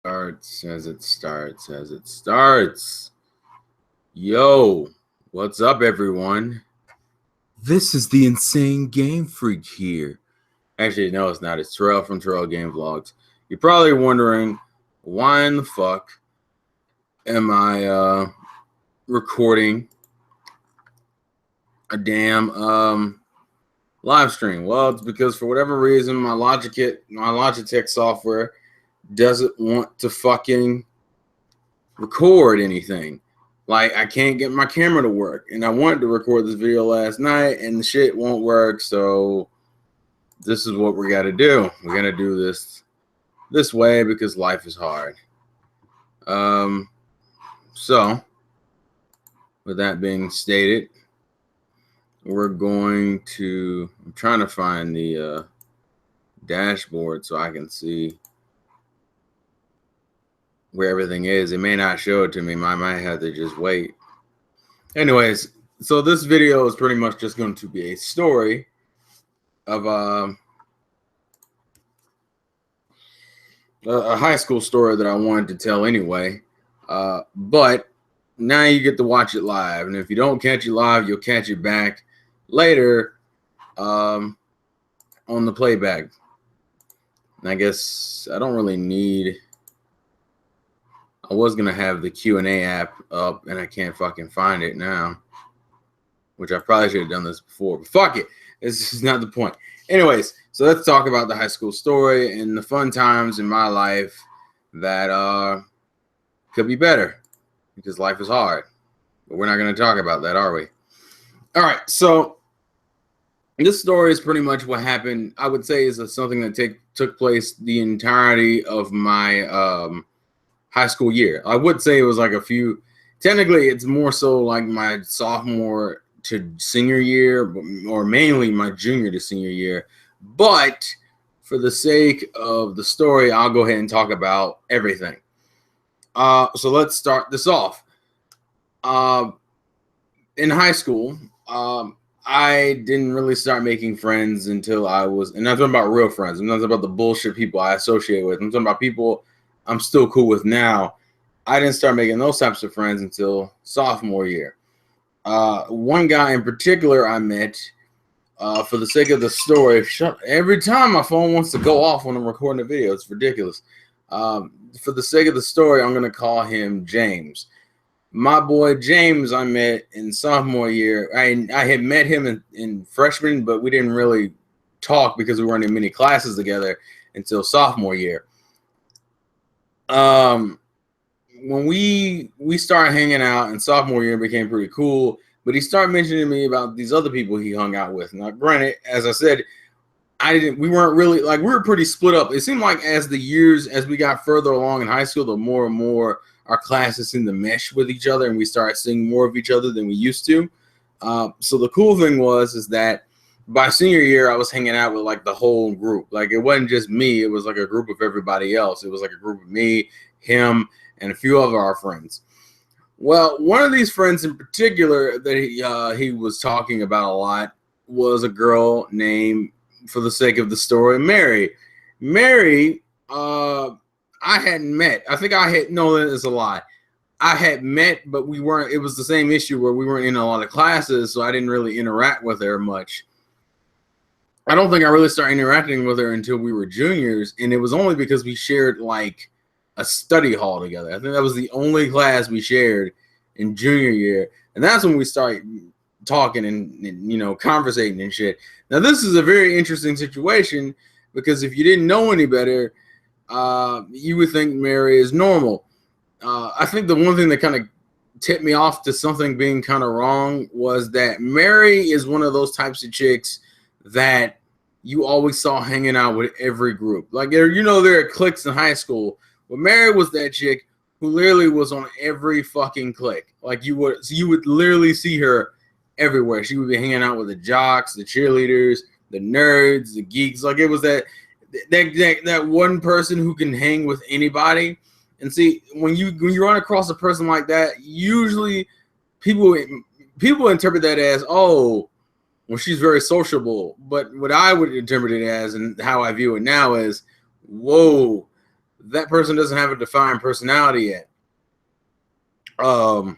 Starts. Yo, what's up, everyone? This is the Insane Game Freak here. Actually, no, it's not. It's Terrell from Terrell Game Vlogs. You're probably wondering, why in the fuck am I recording a damn live stream? Well, it's because for whatever reason, my Logitech software doesn't want to fucking record anything. Like, I can't get my camera to work, and I wanted to record this video last night, and the shit won't work. So this is what we got to do. We're gonna do this way because life is hard. So with that being stated, we're going to. I'm trying to find the dashboard so I can see where everything is. It may not show it to me. I might have to just wait. Anyways, so this video is pretty much just going to be a story of a high school story that I wanted to tell anyway. But now you get to watch it live, and if you don't catch it live, you'll catch it back later on the playback. And I guess I don't really need. I was going to have the Q&A app up, and I can't fucking find it now, which I probably should have done this before, but fuck it. This is not the point. Anyways, so let's talk about the high school story and the fun times in my life that could be better because life is hard. But we're not going to talk about that, are we? All right, so this story is pretty much what happened. I would say is something that took place the entirety of my high school year. I would say it was like a few. Technically, it's more so like my sophomore to senior year, or mainly my junior to senior year. But for the sake of the story, I'll go ahead and talk about everything. So let's start this off. In high school, I didn't really start making friends until I was, and I'm talking about real friends. I'm not talking about the bullshit people I associate with. I'm talking about people I'm still cool with now. I didn't start making those types of friends until sophomore year. One guy in particular I met, for the sake of the story, every time my phone wants to go off when I'm recording a video, it's ridiculous. For the sake of the story, I'm going to call him James. My boy James I met in sophomore year. I had met him in freshman, but we didn't really talk because we weren't in many classes together until sophomore year. When we started hanging out in sophomore year, it became pretty cool, but he started mentioning to me about these other people he hung out with. Now, granted, as I said, we weren't really, like, we were pretty split up. It seemed like as we got further along in high school, the more and more our classes seemed to mesh with each other, and we started seeing more of each other than we used to. So the cool thing is that by senior year, I was hanging out with like the whole group. Like, it wasn't just me. It was like a group of everybody else. It was like a group of me, him, and a few of our friends. Well, one of these friends in particular that he was talking about a lot was a girl named, for the sake of the story, Mary. Mary, I hadn't met. I think no, that is a lie. I had met, but we weren't. It was the same issue where we weren't in a lot of classes, so I didn't really interact with her much. I don't think I really started interacting with her until we were juniors, and it was only because we shared like a study hall together. I think that was the only class we shared in junior year, and that's when we started talking and conversating and shit. Now, this is a very interesting situation because if you didn't know any better, you would think Mary is normal. I think the one thing that kind of tipped me off to something being kind of wrong was that Mary is one of those types of chicks that you always saw hanging out with every group. Like, there are cliques in high school, but Mary was that chick who literally was on every fucking clique. Like, you would literally see her everywhere. She would be hanging out with the jocks, the cheerleaders, the nerds, the geeks. Like, it was that one person who can hang with anybody. And see, when you run across a person like that, usually people interpret that as, oh, well, she's very sociable. But what I would interpret it as, and how I view it now, is, whoa, that person doesn't have a defined personality yet. So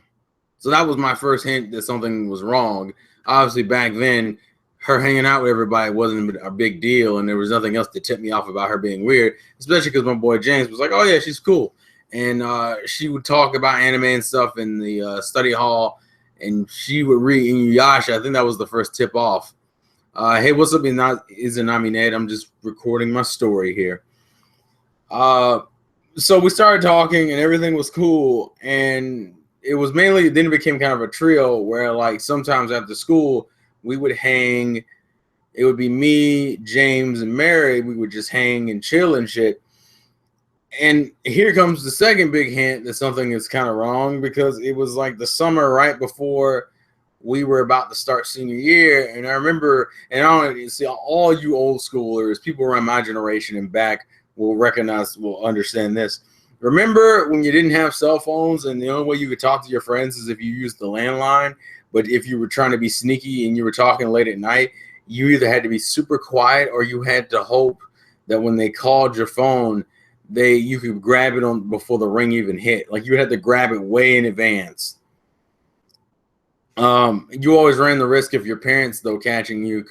that was my first hint that something was wrong. Obviously, back then, her hanging out with everybody wasn't a big deal, and there was nothing else to tip me off about her being weird, especially because my boy James was like, oh, yeah, she's cool. And she would talk about anime and stuff in the study hall, and she would read Inuyasha. I think that was the first tip off. Hey, what's up, Izanami Ned? I'm just recording my story here. So we started talking, and everything was cool, and it was mainly, then it became kind of a trio where, like, sometimes after school we would hang. It would be me, James, and Mary. We would just hang and chill and shit. And here comes the second big hint that something is kind of wrong, because it was like the summer right before we were about to start senior year. And I remember, and I don't see, all you old schoolers, people around my generation and back will understand this. Remember when you didn't have cell phones and the only way you could talk to your friends is if you used the landline? But if you were trying to be sneaky and you were talking late at night, you either had to be super quiet or you had to hope that when they called your phone, you could grab it on before the ring even hit. Like, you had to grab it way in advance. You always ran the risk of your parents, though, catching you,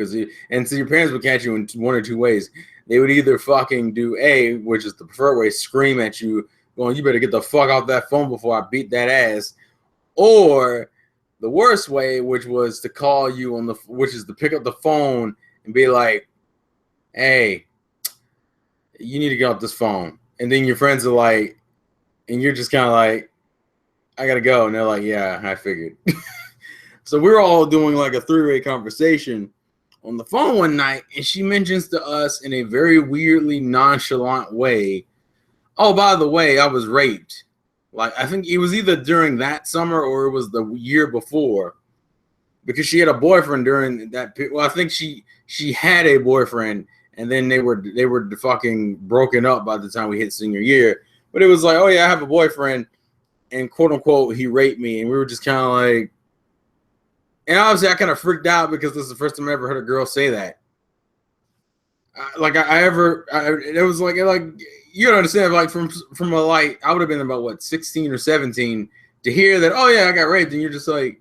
and so your parents would catch you in one or two ways. They would either fucking do A, which is the preferred way, scream at you, going, you better get the fuck off that phone before I beat that ass. Or the worst way, which was to call you which is to pick up the phone and be like, hey, you need to get off this phone. And then your friends are like, and you're just kind of like, I gotta go. And they're like, yeah, I figured. So we're all doing like a three-way conversation on the phone one night, and she mentions to us in a very weirdly nonchalant way, oh, by the way, I was raped. Like, I think it was either during that summer or it was the year before, because she had a boyfriend during that. Well, I think she had a boyfriend, and then they were fucking broken up by the time we hit senior year. But it was like, oh yeah, I have a boyfriend, and quote unquote, he raped me, and we were just kind of like, and obviously I kind of freaked out because this is the first time I ever heard a girl say that. It was like you don't understand, like from a, like, I would have been about what, 16 or 17 to hear that, oh yeah, I got raped, and you're just like,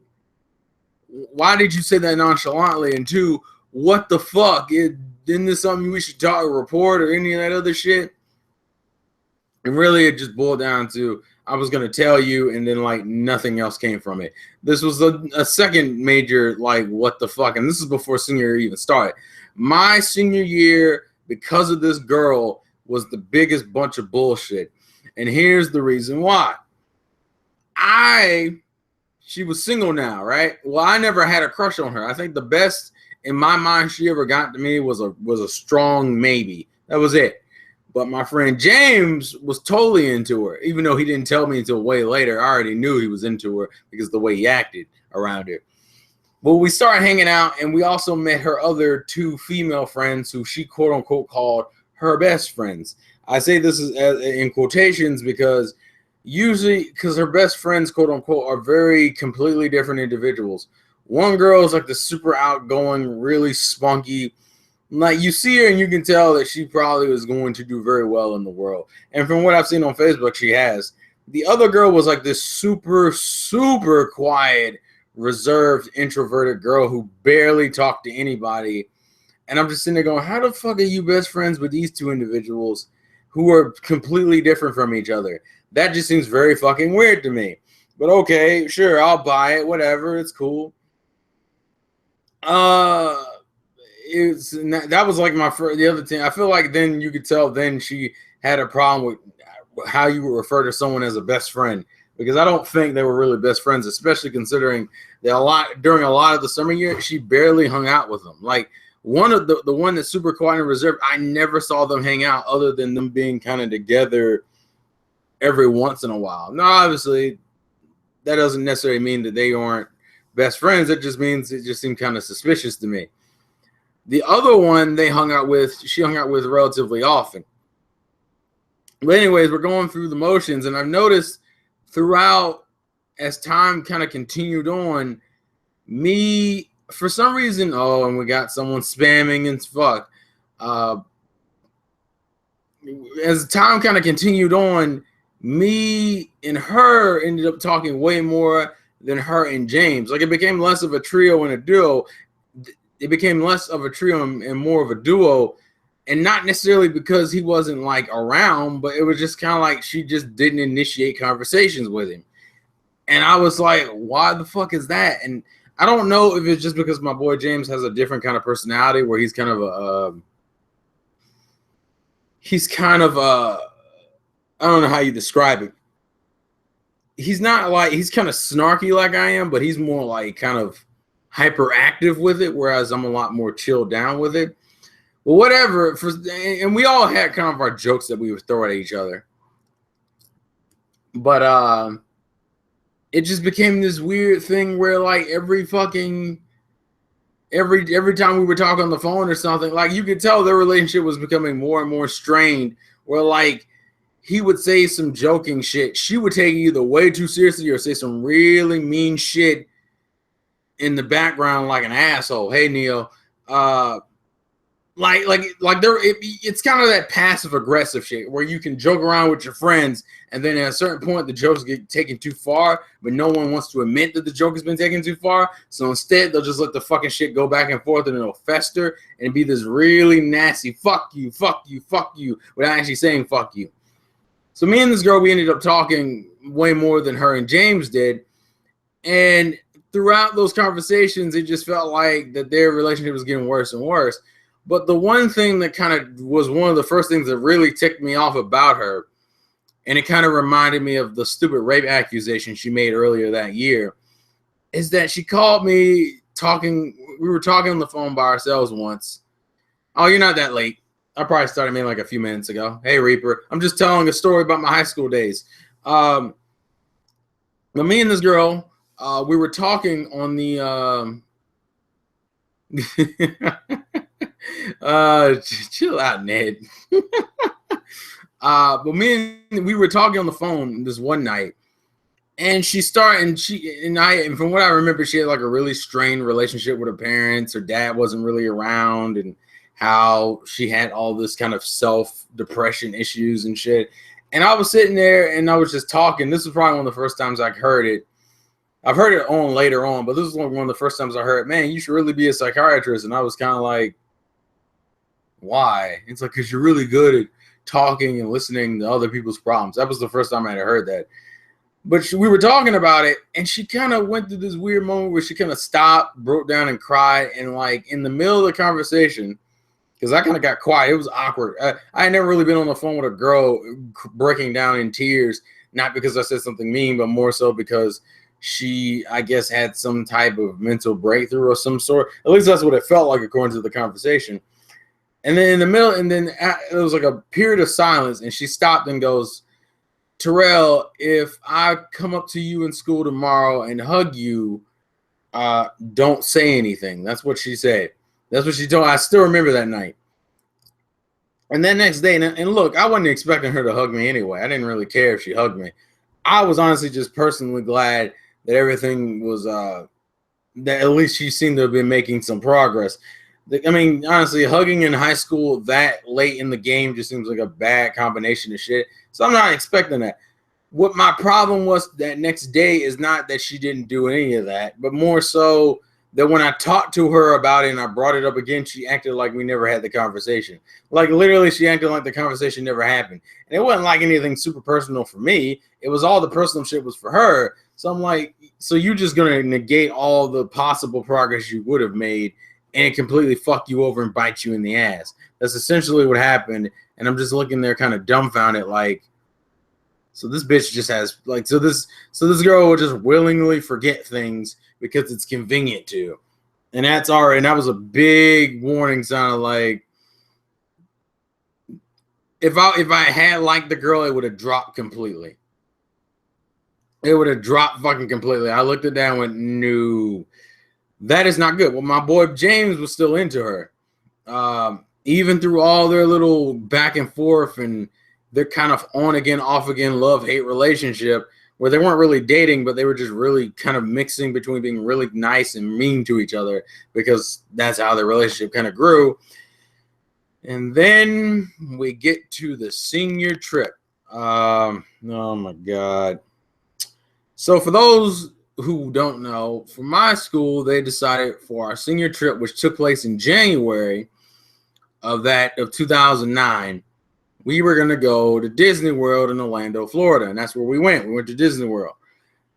why did you say that nonchalantly? And two, what the fuck? Isn't this something we should talk or report or any of that other shit? And really, it just boiled down to, I was going to tell you, and then, like, nothing else came from it. This was a second major, like, what the fuck? And this is before senior year even started. My senior year, because of this girl, was the biggest bunch of bullshit. And here's the reason why. She was single now, right? Well, I never had a crush on her. I think the best, in my mind, she ever got to me was a strong maybe. That was it. But my friend James was totally into her, even though he didn't tell me until way later. I already knew he was into her because of the way he acted around her. Well, we started hanging out, and we also met her other two female friends who she quote unquote called her best friends. I say this is in quotations because her best friends, quote unquote, are very completely different individuals. One girl is like the super outgoing, really spunky. Like, you see her and you can tell that she probably was going to do very well in the world. And from what I've seen on Facebook, she has. The other girl was like this super, super quiet, reserved, introverted girl who barely talked to anybody. And I'm just sitting there going, how the fuck are you best friends with these two individuals who are completely different from each other? That just seems very fucking weird to me. But okay, sure, I'll buy it. Whatever, it's cool. That was like the other thing. I feel like then you could tell then she had a problem with how you would refer to someone as a best friend, because I don't think they were really best friends, especially considering that during a lot of the summer year she barely hung out with them. Like, one of the one that's super quiet and reserved, I never saw them hang out other than them being kind of together every once in a while. Now, obviously, that doesn't necessarily mean that they aren't best friends. It just means it just seemed kind of suspicious to me. The other one she hung out with relatively often. But anyways, we're going through the motions, and I've noticed throughout, as time kind of continued on, me, for some reason, and we got someone spamming and fuck. as time kind of continued on, me and her ended up talking way more than her and James. Like, it became less of a trio and a duo. It became less of a trio and more of a duo. And not necessarily because he wasn't like around, but it was just kind of like she just didn't initiate conversations with him. And I was like, why the fuck is that? And I don't know if it's just because my boy James has a different kind of personality where he's kind of I don't know how you describe it. He's not like, he's kind of snarky like I am, but he's more like kind of hyperactive with it, whereas I'm a lot more chilled down with it. Well, whatever. And we all had kind of our jokes that we would throw at each other. But it just became this weird thing where like every time we would talk on the phone or something, like you could tell their relationship was becoming more and more strained, where like he would say some joking shit. She would take it either way too seriously or say some really mean shit in the background like an asshole. Hey, Neil. It's kind of that passive aggressive shit where you can joke around with your friends, and then at a certain point the jokes get taken too far, but no one wants to admit that the joke has been taken too far. So instead, they'll just let the fucking shit go back and forth, and it'll fester and be this really nasty fuck you, without actually saying fuck you. So me and this girl, we ended up talking way more than her and James did, and throughout those conversations, it just felt like that their relationship was getting worse and worse. But the one thing that kind of was one of the first things that really ticked me off about her, and it kind of reminded me of the stupid rape accusation she made earlier that year, is that she called me talking. We were talking on the phone by ourselves once. Oh, you're not that late. I probably started maybe like a few minutes ago. Hey, Reaper. I'm just telling a story about my high school days. But me and this girl, we were talking on the... chill out, Ned. But we were talking on the phone this one night, and and from what I remember, she had like a really strained relationship with her parents. Her dad wasn't really around, and how she had all this kind of self-depression issues and shit. And I was sitting there and I was just talking. This was probably one of the first times I heard it. I've heard it on later on, but this was one of the first times I heard, man, you should really be a psychiatrist. And I was kind of like, why? It's like, because you're really good at talking and listening to other people's problems. That was the first time I had heard that. But we were talking about it, and she kind of went through this weird moment where she kind of stopped, broke down, and cried. And like in the middle of the conversation, because I kind of got quiet, it was awkward. I had never really been on the phone with a girl breaking down in tears, not because I said something mean, but more so because she, I guess, had some type of mental breakthrough of some sort. At least that's what it felt like according to the conversation. And then in the middle, and then it was like a period of silence, and she stopped and goes, Terrell, if I come up to you in school tomorrow and hug you, don't say anything. That's what she said. That's what she told me. I still remember that night. And then next day, and look, I wasn't expecting her to hug me anyway. I didn't really care if she hugged me. I was honestly just personally glad that everything was, that at least she seemed to have been making some progress. I mean, honestly, hugging in high school that late in the game just seems like a bad combination of shit. So I'm not expecting that. What my problem was that next day is not that she didn't do any of that, but more so that when I talked to her about it and I brought it up again, she acted like we never had the conversation. Like literally, she acted like the conversation never happened. And it wasn't like anything super personal for me. It was all the personal shit was for her. So I'm like, so you're just going to negate all the possible progress you would have made and completely fuck you over and bite you in the ass. That's essentially what happened. And I'm just looking there kind of dumbfounded, like, so this bitch just has like, so this girl will just willingly forget things because it's convenient to. And that's all right. And that was a big warning sign of like, if I had liked the girl, it would have dropped completely. It would have dropped fucking completely. I looked it down and went, no. That is not good. Well, my boy James was still into her. Even through all their little back and forth and their kind of on again, off again, love-hate relationship where they weren't really dating, but they were just really kind of mixing between being really nice and mean to each other because that's how their relationship kind of grew. And then we get to the senior trip. Oh my God. So for those who don't know, for my school, they decided for our senior trip, which took place in January of 2009, we were going to go to Disney World in Orlando, Florida. And that's where we went. We went to Disney World.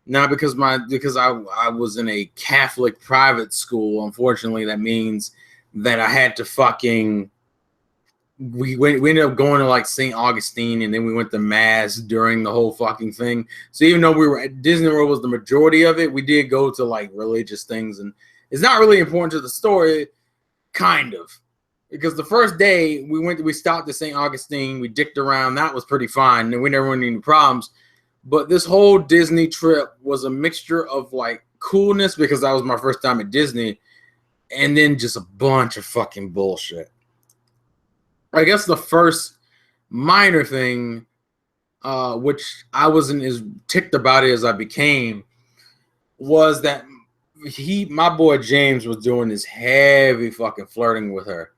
Now, because I was in a Catholic private school, unfortunately, that means that I had to we ended up going to like St. Augustine, and then we went to mass during the whole fucking thing. So even though we were at Disney World was the majority of it, we did go to like religious things, and it's not really important to the story, kind of, because the first day we stopped at St. Augustine, we dicked around, that was pretty fine, and we never had any problems. But this whole Disney trip was a mixture of like coolness because that was my first time at Disney, and then just a bunch of fucking bullshit. I guess the first minor thing, which I wasn't as ticked about it as I became, was that my boy James was doing this heavy fucking flirting with her.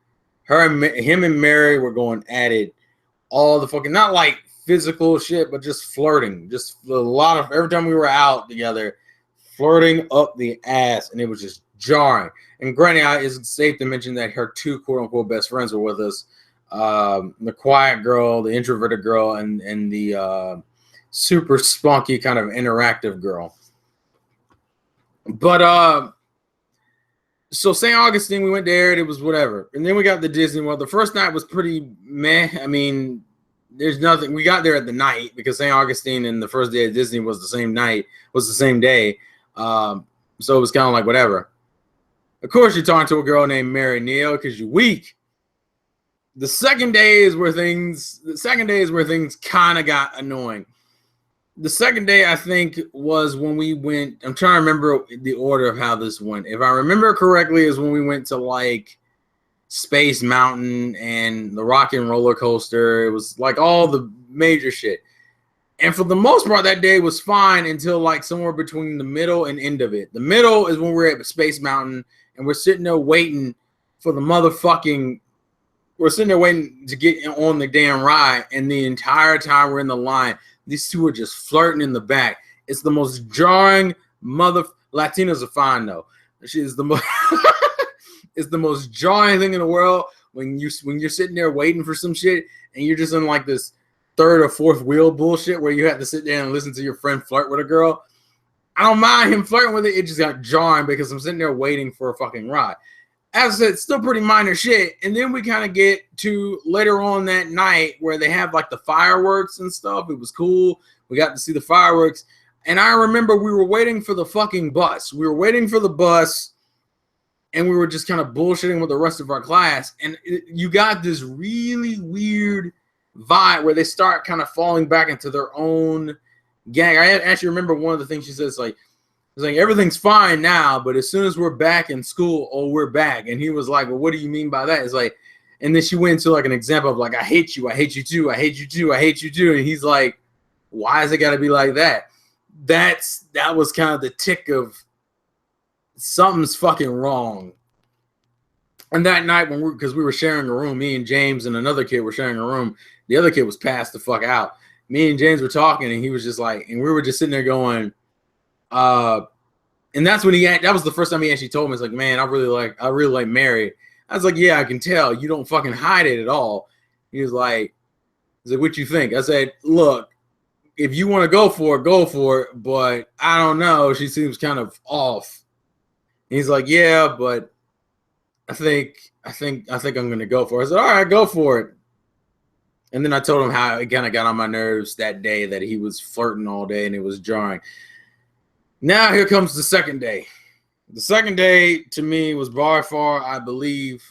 Him and Mary were going at it all the fucking, not like physical shit, but just flirting. Just a lot of, every time we were out together, flirting up the ass, and it was just jarring. And granted, it's safe to mention that her two quote-unquote best friends were with us. The quiet girl, the introverted girl, and the super spunky kind of interactive girl. But so St. Augustine, we went there, it was whatever. And then we got to Disney World. The first night was pretty meh. I mean, there's nothing. We got there at the night because St. Augustine and the first day at Disney was the same day. So it was kind of like whatever. Of course, you're talking to a girl named Mary Neal because you're weak. The second day is where things kind of got annoying. The second day, I think, was when we went. I'm trying to remember the order of how this went. If I remember correctly, is when we went to like Space Mountain and the Rock and Roller Coaster. It was like all the major shit. And for the most part, that day was fine until like somewhere between the middle and end of it. The middle is when we're at Space Mountain and we're sitting there waiting for the motherfucking. We're sitting there waiting to get on the damn ride, and the entire time we're in the line, these two are just flirting in the back. It's the most jarring Latinas are fine though. She's the most. It's the most jarring thing in the world when you're sitting there waiting for some shit, and you're just in like this third or fourth wheel bullshit where you have to sit there and listen to your friend flirt with a girl. I don't mind him flirting with it. It just got jarring because I'm sitting there waiting for a fucking ride. As I said, it's still pretty minor shit. And then we kind of get to later on that night where they have like the fireworks and stuff. It was cool. We got to see the fireworks. And I remember we were waiting for the fucking bus. We were waiting for the bus, and we were just kind of bullshitting with the rest of our class. And you got this really weird vibe where they start kind of falling back into their own gang. I actually remember one of the things she says, like, it's like, everything's fine now, but as soon as we're back in school, we're back. And he was like, well, what do you mean by that? It's like, and then she went into like an example of like, I hate you too, I hate you too, I hate you too. And he's like, why is it got to be like that? That was kind of the tick of something's fucking wrong. And that night because we were sharing a room, me and James and another kid were sharing a room. The other kid was passed the fuck out. Me and James were talking, and he was just like, and we were just sitting there going, and that's when that was the first time he actually told me, it's like, man, I really like Mary. I was like, yeah, I can tell. You don't fucking hide it at all. He was like, what you think? I said, look, if you want to go for it, but I don't know. She seems kind of off. And he's like, yeah, but I think I'm gonna go for it. I said, all right, go for it. And then I told him how it kind of got on my nerves that day that he was flirting all day and it was jarring. Now here comes the second day. The second day to me was by far, I believe,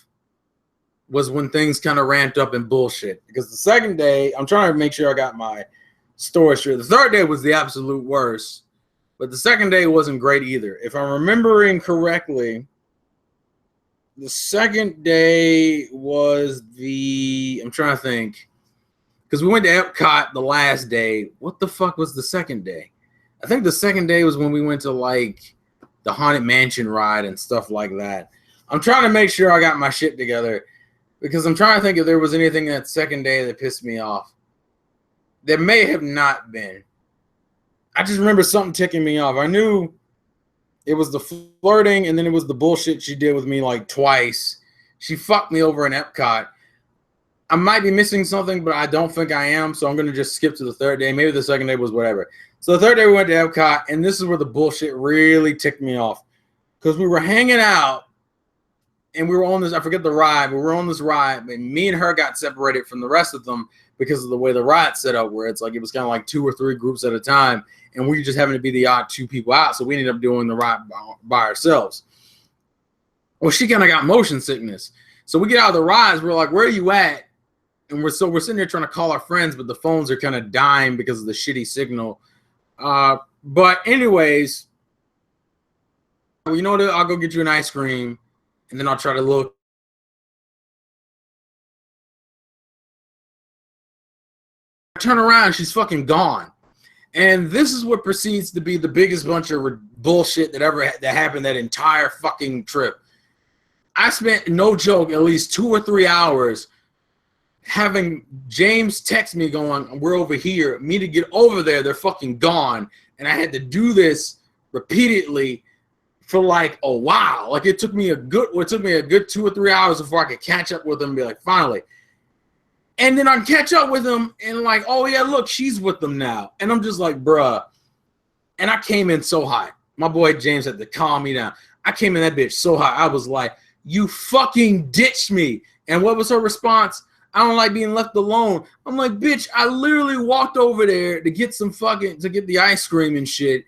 was when things kind of ramped up in bullshit. Because the second day, I'm trying to make sure I got my story straight. The third day was the absolute worst, but the second day wasn't great either. If I'm remembering correctly, the second day was I'm trying to think. Because we went to Epcot the last day. What the fuck was the second day? I think the second day was when we went to like the Haunted Mansion ride and stuff like that. I'm trying to make sure I got my shit together. Because I'm trying to think if there was anything that second day that pissed me off. There may have not been. I just remember something ticking me off. I knew it was the flirting, and then it was the bullshit she did with me like twice. She fucked me over in Epcot. I might be missing something, but I don't think I am, so I'm going to just skip to the third day. Maybe the second day was whatever. So the third day we went to Epcot, and this is where the bullshit really ticked me off. Because we were hanging out, and we were on this, I forget the ride, but we were on this ride, and me and her got separated from the rest of them because of the way the ride's set up, where it's like it was kind of like 2 or 3 groups at a time, and we just happened to be the odd 2 people out, so we ended up doing the ride by ourselves. Well, she kind of got motion sickness. So we get out of the rides, we're like, where are you at? And we're sitting there trying to call our friends, but the phones are kind of dying because of the shitty signal. But anyways, well, you know what? I'll go get you an ice cream, and then I'll try to look. I turn around, she's fucking gone. And this is what proceeds to be the biggest bunch of bullshit that happened that entire fucking trip. I spent, no joke, at least 2 or 3 hours having James text me going, we're over here. Me to get over there, they're fucking gone. And I had to do this repeatedly for like a while. Like it took me a good 2 or 3 hours before I could catch up with them and be like, finally. And then I catch up with them and like, oh yeah, look, she's with them now. And I'm just like, bruh. And I came in so hot. My boy James had to calm me down. I came in that bitch so hot. I was like, you fucking ditched me. And what was her response? I don't like being left alone. I'm like, bitch, I literally walked over there to get the ice cream and shit.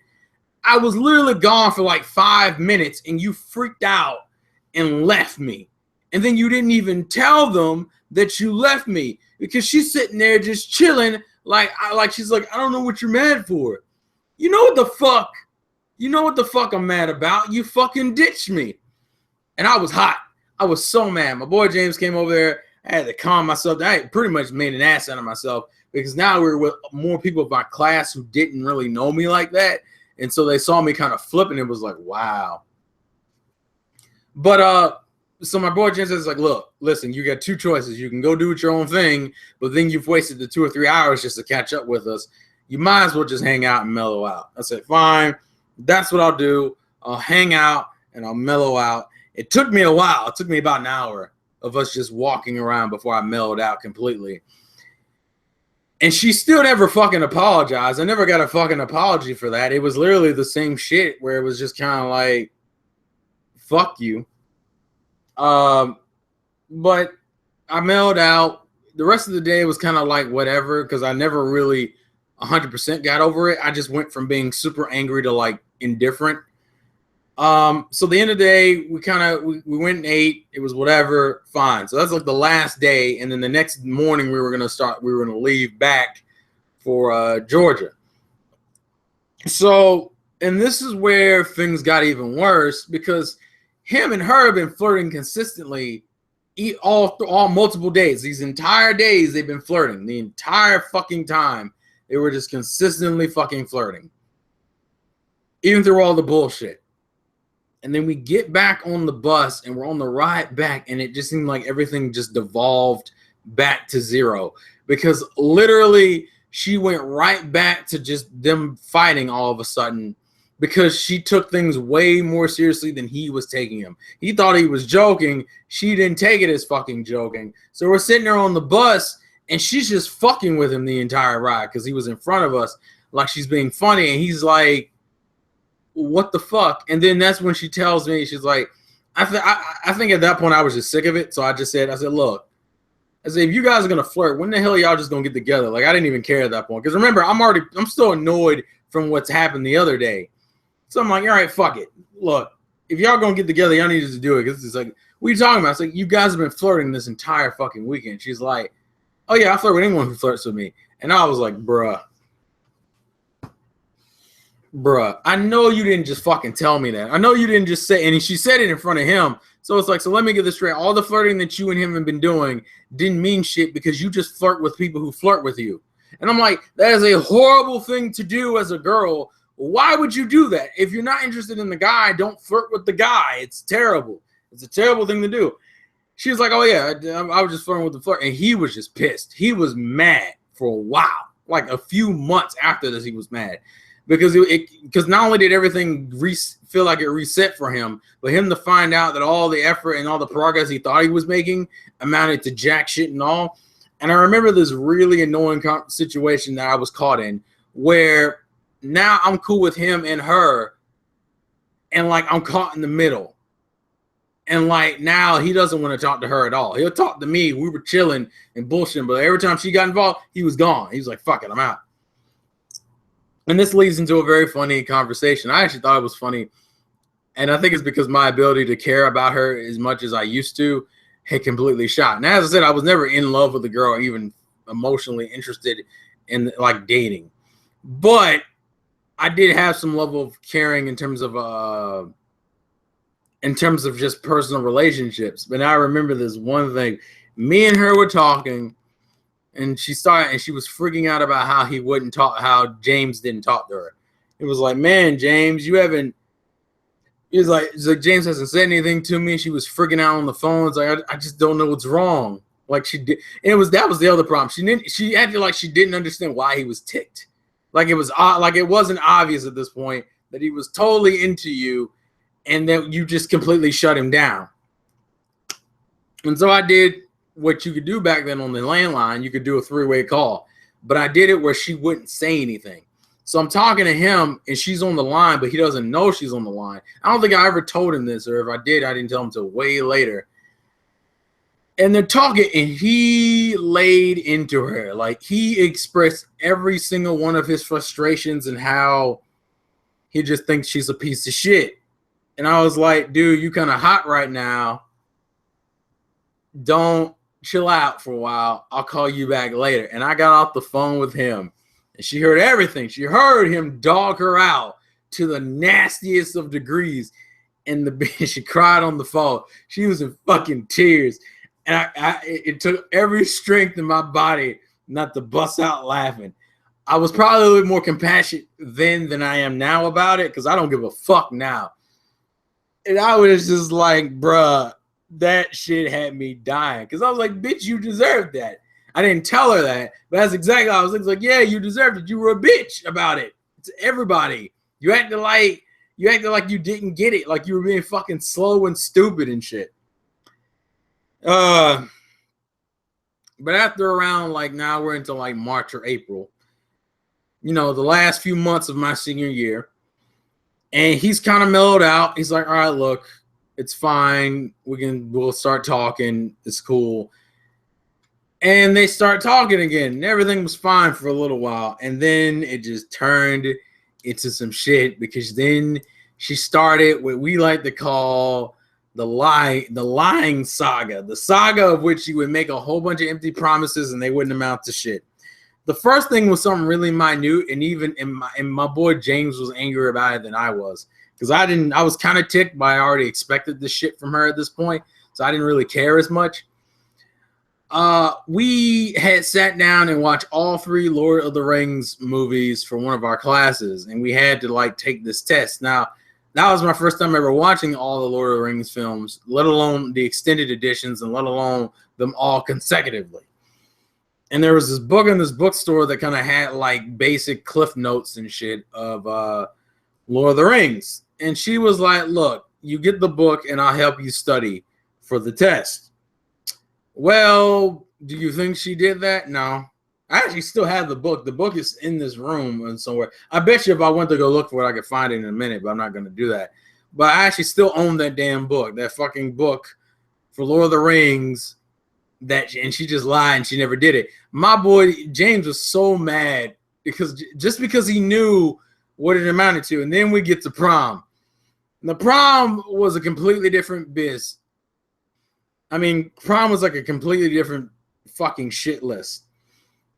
I was literally gone for like 5 minutes and you freaked out and left me. And then you didn't even tell them that you left me because she's sitting there just chilling. She's like, I don't know what you're mad for. You know what the fuck? You know what the fuck I'm mad about? You fucking ditched me. And I was hot. I was so mad. My boy James came over there. I had to calm myself down. I pretty much made an ass out of myself because now we were with more people of my class who didn't really know me like that. And so they saw me kind of flipping. It was like, wow. But so my boy James is like, look, listen, you got 2 choices. You can go do your own thing, but then you've wasted the 2 or 3 hours just to catch up with us. You might as well just hang out and mellow out. I said, fine. That's what I'll do. I'll hang out and I'll mellow out. It took me a while. It took me about an hour of us just walking around before I mellowed out completely. And she still never fucking apologized. I never got a fucking apology for that. It was literally the same shit where it was just kind of like, fuck you. But I mellowed out. The rest of the day was kind of like whatever because I never really 100% got over it. I just went from being super angry to like indifferent. So the end of the day, we went and ate. It was whatever, fine. So that's like the last day, and then the next morning we were gonna leave back for Georgia. So, and this is where things got even worse because him and her have been flirting consistently all multiple days. These entire days they've been flirting. The entire fucking time they were just consistently fucking flirting, even through all the bullshit. And then we get back on the bus and we're on the ride back and it just seemed like everything just devolved back to zero because literally she went right back to just them fighting all of a sudden because she took things way more seriously than he was taking them. He thought he was joking. She didn't take it as fucking joking. So we're sitting there on the bus and she's just fucking with him the entire ride because he was in front of us like she's being funny. And he's like, what the fuck? And then that's when she tells me, she's like, I think at that point I was just sick of it. So I said, look, I said, if you guys are going to flirt, when the hell are y'all just going to get together? Like, I didn't even care at that point. Because remember, I'm still annoyed from what's happened the other day. So I'm like, all right, fuck it. Look, if y'all going to get together, y'all need to do it. Because it's like, what are you talking about? It's like, you guys have been flirting this entire fucking weekend. She's like, oh yeah, I flirt with anyone who flirts with me. And I was like, bruh, I know you didn't just fucking tell me that. I know you didn't just say, and she said it in front of him. So it's like, so let me get this straight. All the flirting that you and him have been doing didn't mean shit because you just flirt with people who flirt with you. And I'm like, that is a horrible thing to do as a girl. Why would you do that? If you're not interested in the guy, don't flirt with the guy. It's terrible. It's a terrible thing to do. She was like, "Oh yeah, I was just flirting with the flirt," and he was just pissed. He was mad for a while, like a few months after this. He was mad because because not only did everything feel like it reset for him, but him to find out that all the effort and all the progress he thought he was making amounted to jack shit and all. And I remember this really annoying situation that I was caught in, where now I'm cool with him and her, and like I'm caught in the middle. And like now he doesn't want to talk to her at all. He'll talk to me. We were chilling and bullshitting, but every time she got involved, he was gone. He was like, "Fuck it, I'm out." And this leads into a very funny conversation. I actually thought it was funny, and I think it's because my ability to care about her as much as I used to had completely shot. And as I said, I was never in love with a girl, or even emotionally interested in like dating, but I did have some level of caring in terms of just personal relationships. But I remember this one thing. Me and her were talking, and she was freaking out about how he wouldn't talk, how James didn't talk to her. It was like, "Man, James, you haven't," it's like James hasn't said anything to me. She was freaking out on the phone. It's like, I just don't know what's wrong. Like she did. That was the other problem. She acted like she didn't understand why he was ticked. Like it was like it wasn't obvious at this point that he was totally into you, and that you just completely shut him down. And so I did what you could do back then on the landline. You could do a 3-way call, but I did it where she wouldn't say anything. So I'm talking to him and she's on the line, but he doesn't know she's on the line. I don't think I ever told him this, or if I did, I didn't tell him until way later. And they're talking, and he laid into her. Like he expressed every single one of his frustrations and how he just thinks she's a piece of shit. And I was like, "Dude, you kind of hot right now. Don't chill out for a while. I'll call you back later." And I got off the phone with him, and she heard everything. She heard him dog her out to the nastiest of degrees. And she cried on the phone. She was in fucking tears. And it took every strength in my body not to bust out laughing. I was probably a little more compassionate then than I am now about it, because I don't give a fuck now. And I was just like, bruh, that shit had me dying. Because I was like, "Bitch, you deserved that." I didn't tell her that, but that's exactly how I was like, "Yeah, you deserved it. You were a bitch about it. It's everybody. You acted like you didn't get it, like you were being fucking slow and stupid and shit." But after around like now we're into like March or April, the last few months of my senior year, and he's kind of mellowed out. He's like, "All right, look, it's fine. We'll start talking. It's cool." And they start talking again, and everything was fine for a little while. And then it just turned into some shit, because then she started what we like to call the lying saga, the saga of which she would make a whole bunch of empty promises and they wouldn't amount to shit. The first thing was something really minute, and my boy James was angrier about it than I was, because I was kind of ticked, but I already expected this shit from her at this point, so I didn't really care as much. We had sat down and watched all 3 Lord of the Rings movies for one of our classes, and we had to like take this test. Now, that was my first time ever watching all the Lord of the Rings films, let alone the extended editions, and let alone them all consecutively. And there was this book in this bookstore that kind of had like basic cliff notes and shit of Lord of the Rings. And she was like, "Look, you get the book and I'll help you study for the test." Well, do you think she did that? No. I actually still have the book. The book is in this room and somewhere. I bet you if I went to go look for it, I could find it in a minute, but I'm not going to do that. But I actually still own that damn book, that fucking book for Lord of the Rings. And she just lied and she never did it. My boy James was so mad because he knew what it amounted to. And then we get to prom. And the prom was a completely different biz. I mean, prom was like a completely different fucking shit list.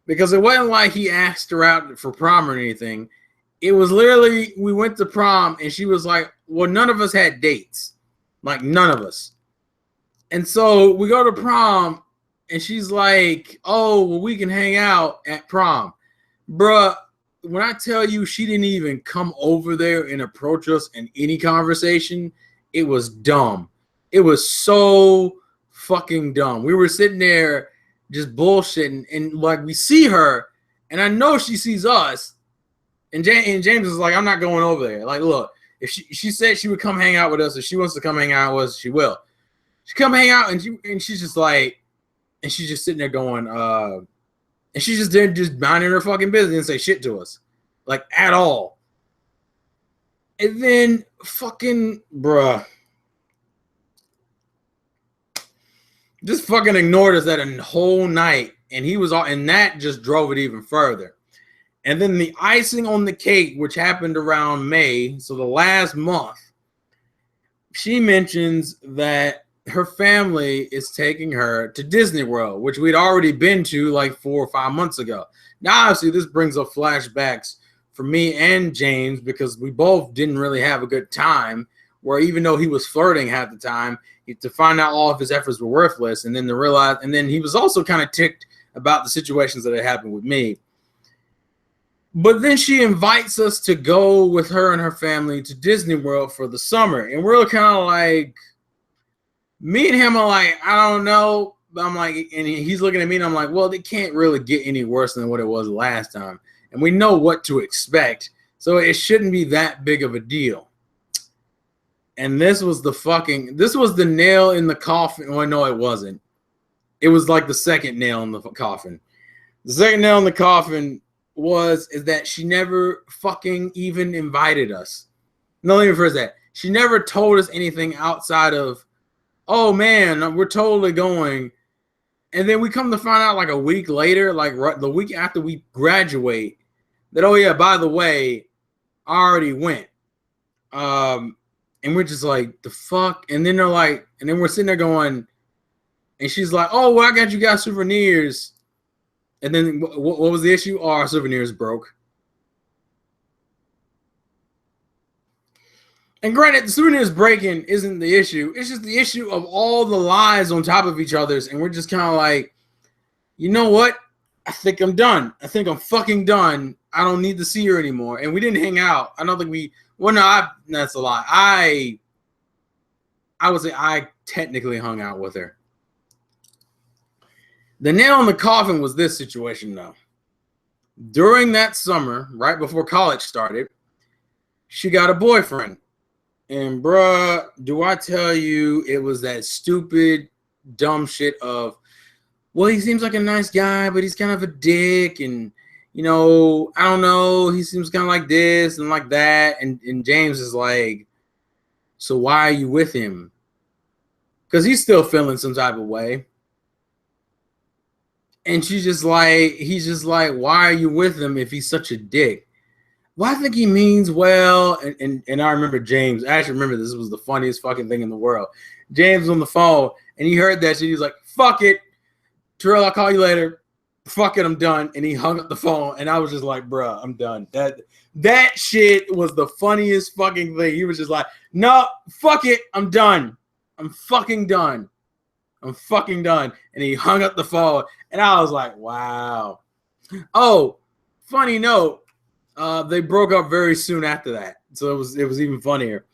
Because it wasn't like he asked her out for prom or anything. It was literally, we went to prom and she was like, "Well, none of us had dates." Like, none of us. And so we go to prom and she's like, "Oh, well, we can hang out at prom." Bruh, when I tell you she didn't even come over there and approach us in any conversation, it was dumb. It was so fucking dumb. We were sitting there just bullshitting, and like we see her, and I know she sees us, and James is like, I'm not going over there. Like, look, if she said she would come hang out with us, if she wants to come hang out with us, she will. She come hang out, and she's just like, and she's just sitting there going, and she's just there just minding her fucking business and say shit to us, like at all. And then fucking bruh just fucking ignored us that a whole night, and he was all, and that just drove it even further. And then the icing on the cake, which happened around May, so the last month, she mentions that her family is taking her to Disney World, which we'd already been to like 4 or 5 months ago. Now, obviously, this brings up flashbacks for me and James, because we both didn't really have a good time, where even though he was flirting half the time, to find out all of his efforts were worthless, and then to realize, and then he was also kind of ticked about the situations that had happened with me. But then she invites us to go with her and her family to Disney World for the summer. And we're kind of like, me and him are like, I don't know. But I'm like, and he's looking at me, and I'm like, well, it can't really get any worse than what it was last time. And we know what to expect. So it shouldn't be that big of a deal. And this was the nail in the coffin. Well, no, it wasn't. It was like the second nail in the coffin. The second nail in the coffin is that she never fucking even invited us. No, let me rephrase that. She never told us anything outside of, oh man, we're totally going. And then we come to find out like a week later, like the week after we graduate, that, oh yeah, by the way, I already went. And we're just like, the fuck? And then they're like, and then we're sitting there going, and she's like, oh, well, I got you guys souvenirs. And then what was the issue? Oh, our souvenirs broke. And granted, the souvenirs breaking isn't the issue. It's just the issue of all the lies on top of each other's. And we're just kind of like, you know what? I think I'm done. I think I'm fucking done. I don't need to see her anymore. And we didn't hang out. I don't think that's a lie. I would say I technically hung out with her. The nail in the coffin was this situation, though. During that summer, right before college started, she got a boyfriend. And bruh, do I tell you, it was that stupid, dumb shit of, well, he seems like a nice guy, but he's kind of a dick. And, you know, I don't know, he seems kind of like this and like that. And James is like, so why are you with him? Because he's still feeling some type of way. And he's just like, why are you with him if he's such a dick? Well, I think he means well. And I remember James. I actually remember this was the funniest fucking thing in the world. James was on the phone, and he heard that shit. He was like, fuck it. Terrell, I'll call you later. Fuck it, I'm done. And he hung up the phone, and I was just like, bruh, I'm done. That shit was the funniest fucking thing. He was just like, no, fuck it, I'm done. I'm fucking done. I'm fucking done. And he hung up the phone, and I was like, wow. Oh, funny note, they broke up very soon after that. So it was even funnier.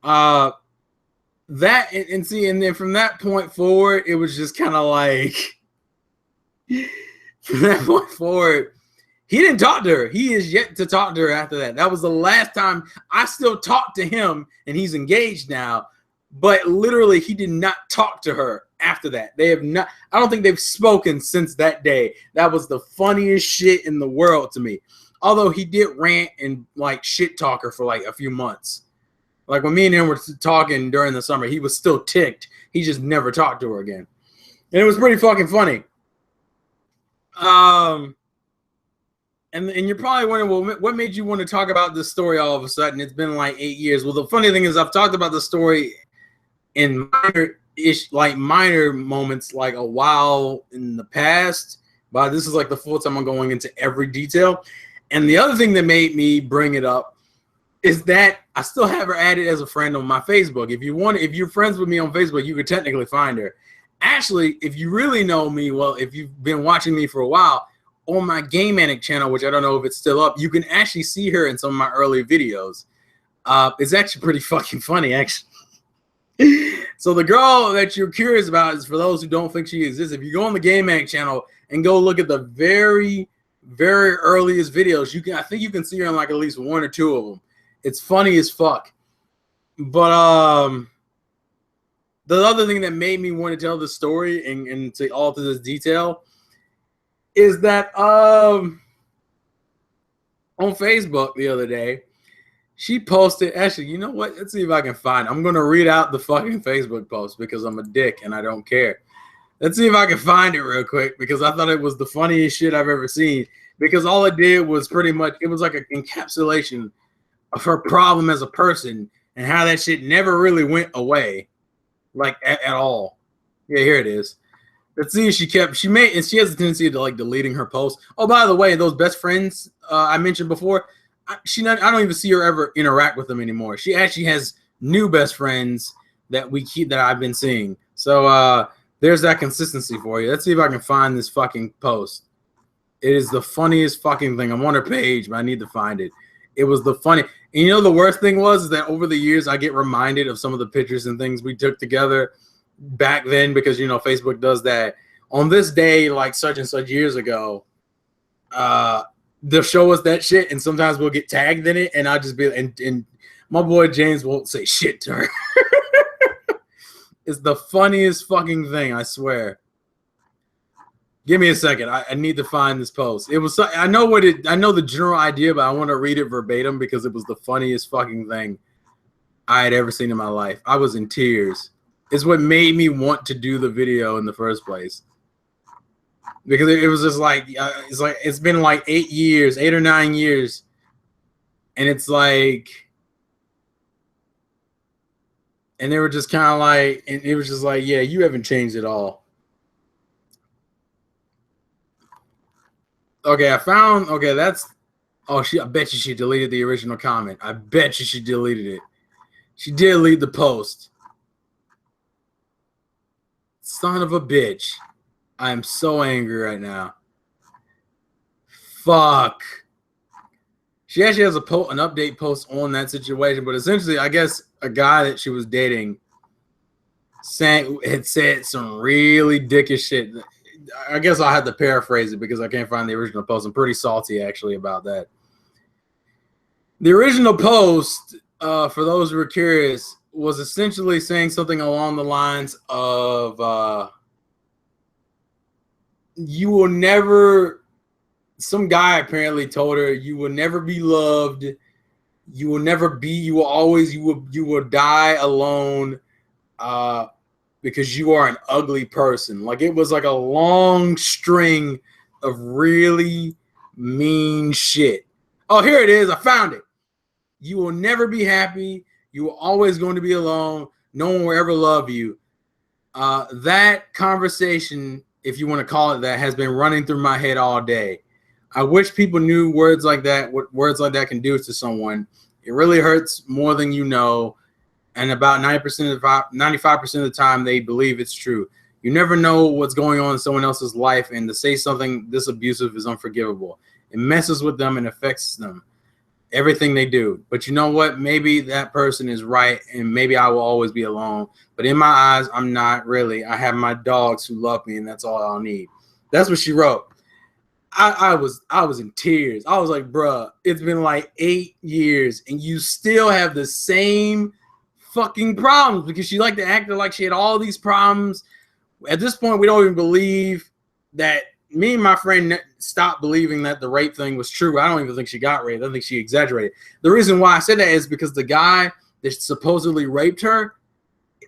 And then from that point forward, it was just kind of like, from that point forward, he didn't talk to her. He is yet to talk to her after that. That was the last time. I still talk to him, and he's engaged now. But literally, he did not talk to her after that. They have not. I don't think they've spoken since that day. That was the funniest shit in the world to me. Although he did rant and like shit talk her for like a few months. Like when me and him were talking during the summer, he was still ticked. He just never talked to her again. And it was pretty fucking funny. And you're probably wondering, well, what made you want to talk about this story all of a sudden? It's been like 8 years. Well, the funny thing is I've talked about the story in minor moments like a while in the past, but this is like the full time I'm going into every detail. And the other thing that made me bring it up is that I still have her added as a friend on my Facebook. If you're friends with me on Facebook, you could technically find her. Actually, if you really know me, well, if you've been watching me for a while, on my Game Manic channel, which I don't know if it's still up, you can actually see her in some of my early videos. It's actually pretty fucking funny, actually. So the girl that you're curious about is for those who don't think she exists. If you go on the Game Mag channel and go look at the very, very earliest videos, I think you can see her in like at least one or two of them. It's funny as fuck. But the other thing that made me want to tell this story and to alter this detail is that on Facebook the other day, she posted, actually, you know what? Let's see if I can find it. I'm going to read out the fucking Facebook post because I'm a dick and I don't care. Let's see if I can find it real quick because I thought it was the funniest shit I've ever seen. Because all it did was pretty much, it was like an encapsulation of her problem as a person and how that shit never really went away, like at all. Yeah, here it is. Let's see if she has a tendency to like deleting her posts. Oh, by the way, those best friends I mentioned before, I don't even see her ever interact with them anymore. She actually has new best friends that I've been seeing. So there's that consistency for you. Let's see if I can find this fucking post. It is the funniest fucking thing. I'm on her page, but I need to find it. It was the funny. And you know the worst thing was is that over the years I get reminded of some of the pictures and things we took together back then because you know Facebook does that. On this day, like such and such years ago, they'll show us that shit, and sometimes we'll get tagged in it, and I'll just be and my boy James won't say shit to her. It's the funniest fucking thing, I swear. Give me a second. I need to find this post. It was I know the general idea, but I want to read it verbatim because it was the funniest fucking thing I had ever seen in my life. I was in tears. It's what made me want to do the video in the first place. Because it was just like it's been like 8 or 9 years, and it's like, and they were just kind of like, and it was just like, yeah, you haven't changed at all. Okay, I found. Okay, that's. Oh, I bet you she deleted the original comment. I bet you she deleted it. She did delete the post. Son of a bitch. I am so angry right now. Fuck. She actually has an update post on that situation, but essentially, I guess a guy that she was dating had said some really dickish shit. I guess I'll have to paraphrase it because I can't find the original post. I'm pretty salty, actually, about that. The original post, for those who are curious, was essentially saying something along the lines of... you will never, some guy apparently told her, you will never be loved. You will never be, you will die alone because you are an ugly person. Like it was like a long string of really mean shit. Oh, here it is. I found it. You will never be happy. You are always going to be alone. No one will ever love you. That conversation, if you want to call it that, has been running through my head all day. I wish people knew words like that, what words like that can do to someone. It really hurts more than you know, and about 95% of the time, they believe it's true. You never know what's going on in someone else's life, and to say something this abusive is unforgivable. It messes with them and affects them, everything they do. But you know what? Maybe that person is right, and maybe I will always be alone. But in my eyes, I'm not really. I have my dogs who love me, and that's all I'll need. That's what she wrote. I was in tears. I was like, bruh, it's been like 8 years, and you still have the same fucking problems, because she liked to act like she had all these problems. At this point, we don't even believe that. Me and my friend stopped believing that the rape thing was true. I don't even think she got raped. I think she exaggerated. The reason why I said that is because the guy that supposedly raped her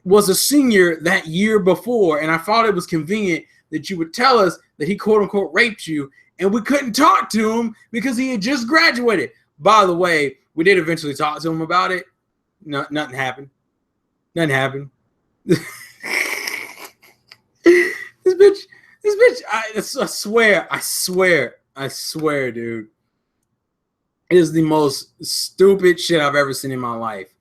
was a senior that year before, and I thought it was convenient that you would tell us that he quote-unquote raped you, and we couldn't talk to him because he had just graduated. By the way, we did eventually talk to him about it. No, nothing happened. Nothing happened. This bitch, I swear, dude. It is the most stupid shit I've ever seen in my life.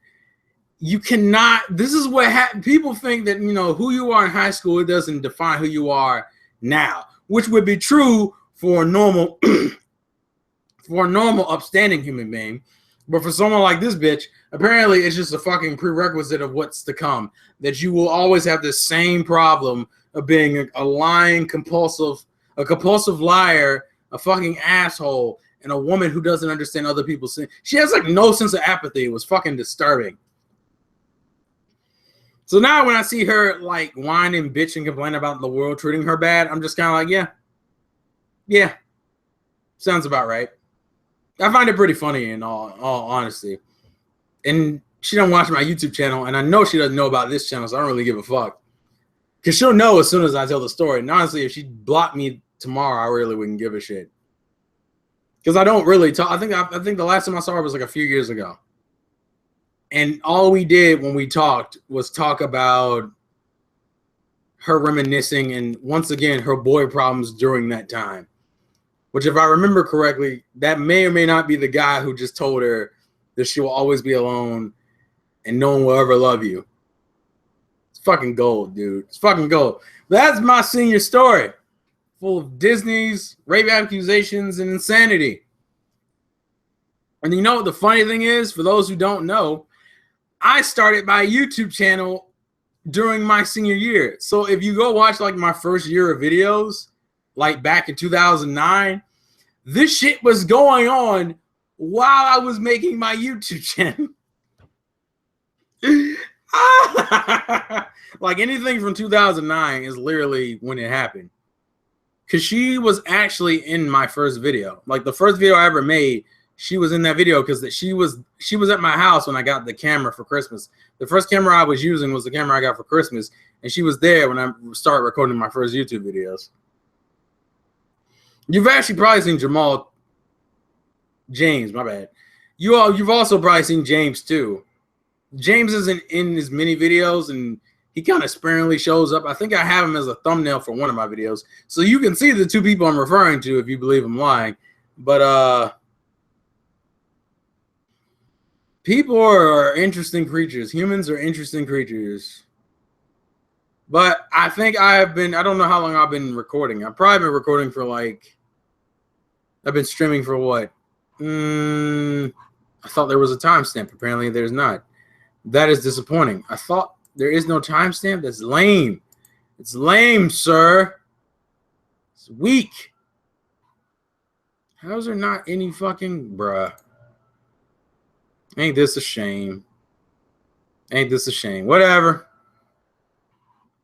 You cannot, this is what people think that, you know, who you are in high school, it doesn't define who you are now, which would be true for a normal, upstanding human being. But for someone like this bitch, apparently it's just a fucking prerequisite of what's to come. That you will always have the same problem of being a lying, compulsive liar, a fucking asshole, and a woman who doesn't understand other people's sin. She has like no sense of apathy. It was fucking disturbing. So now when I see her like whine and bitch and complain about the world treating her bad, I'm just kind of like, yeah, sounds about right. I find it pretty funny in all honesty. And she don't watch my YouTube channel, and I know she doesn't know about this channel, so I don't really give a fuck. Because she'll know as soon as I tell the story. And honestly, if she blocked me tomorrow, I really wouldn't give a shit. Because I don't really talk. I think the last time I saw her was like a few years ago. And all we did when we talked was talk about her reminiscing and, once again, her boy problems during that time. Which, if I remember correctly, that may or may not be the guy who just told her that she will always be alone and no one will ever love you. It's fucking gold, dude. It's fucking gold. That's my senior story. Full of Disney's, rape accusations, and insanity. And you know what the funny thing is? For those who don't know, I started my YouTube channel during my senior year. So if you go watch like my first year of videos, like back in 2009, this shit was going on while I was making my YouTube channel. Like anything from 2009 is literally when it happened. Because she was actually in my first video. Like the first video I ever made, she was in that video because she was at my house when I got the camera for Christmas. The first camera I was using was the camera I got for Christmas, and she was there when I started recording my first YouTube videos. You've actually probably seen James, my bad. You've also probably seen James too. James isn't in as many videos, and he kind of sparingly shows up. I think I have him as a thumbnail for one of my videos. So you can see the two people I'm referring to if you believe I'm lying. But people are interesting creatures. Humans are interesting creatures. But I think I don't know how long I've been recording. I've probably been recording for like, I've been streaming for what? I thought there was a timestamp. Apparently there's not. That is disappointing. I thought there is no timestamp. That's lame. It's lame, sir. It's weak. How's there not any fucking bruh? Ain't this a shame? Ain't this a shame? Whatever.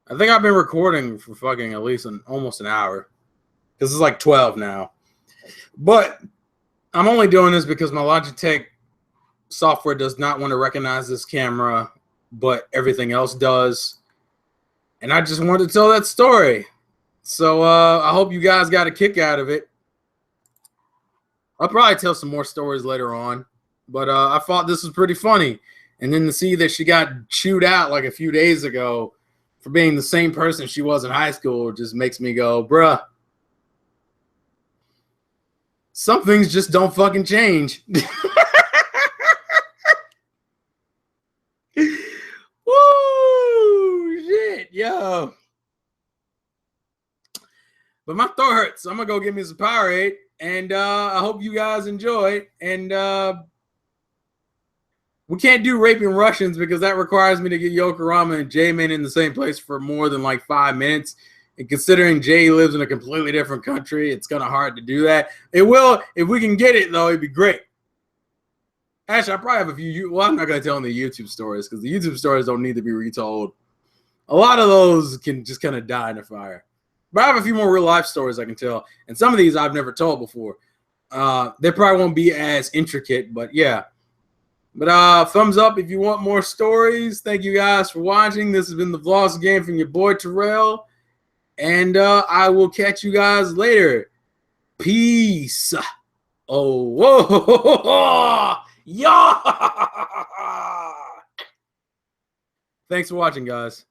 I think I've been recording for fucking at least almost an hour. Because it's like 12 now. But I'm only doing this because my Logitech software does not want to recognize this camera, but everything else does. And I just wanted to tell that story. So I hope you guys got a kick out of it. I'll probably tell some more stories later on. But I thought this was pretty funny. And then to see that she got chewed out like a few days ago for being the same person she was in high school just makes me go, bruh. Some things just don't fucking change. Woo! Shit, yo. But my throat hurts, so I'm going to go get me some Powerade. And I hope you guys enjoy. And we can't do Raping Russians because that requires me to get Yokorama and J-Man in the same place for more than like 5 minutes. And considering Jay lives in a completely different country, it's kind of hard to do that. It will, if we can get it, though, it'd be great. Actually, I probably have a few. Well, I'm not going to tell them the YouTube stories because the YouTube stories don't need to be retold. A lot of those can just kind of die in the fire. But I have a few more real life stories I can tell. And some of these I've never told before. They probably won't be as intricate, but yeah. But thumbs up if you want more stories. Thank you guys for watching. This has been the Vlogs Game from your boy Terrell. And I will catch you guys later. Peace. Oh, whoa. Yeah. Thanks for watching, guys.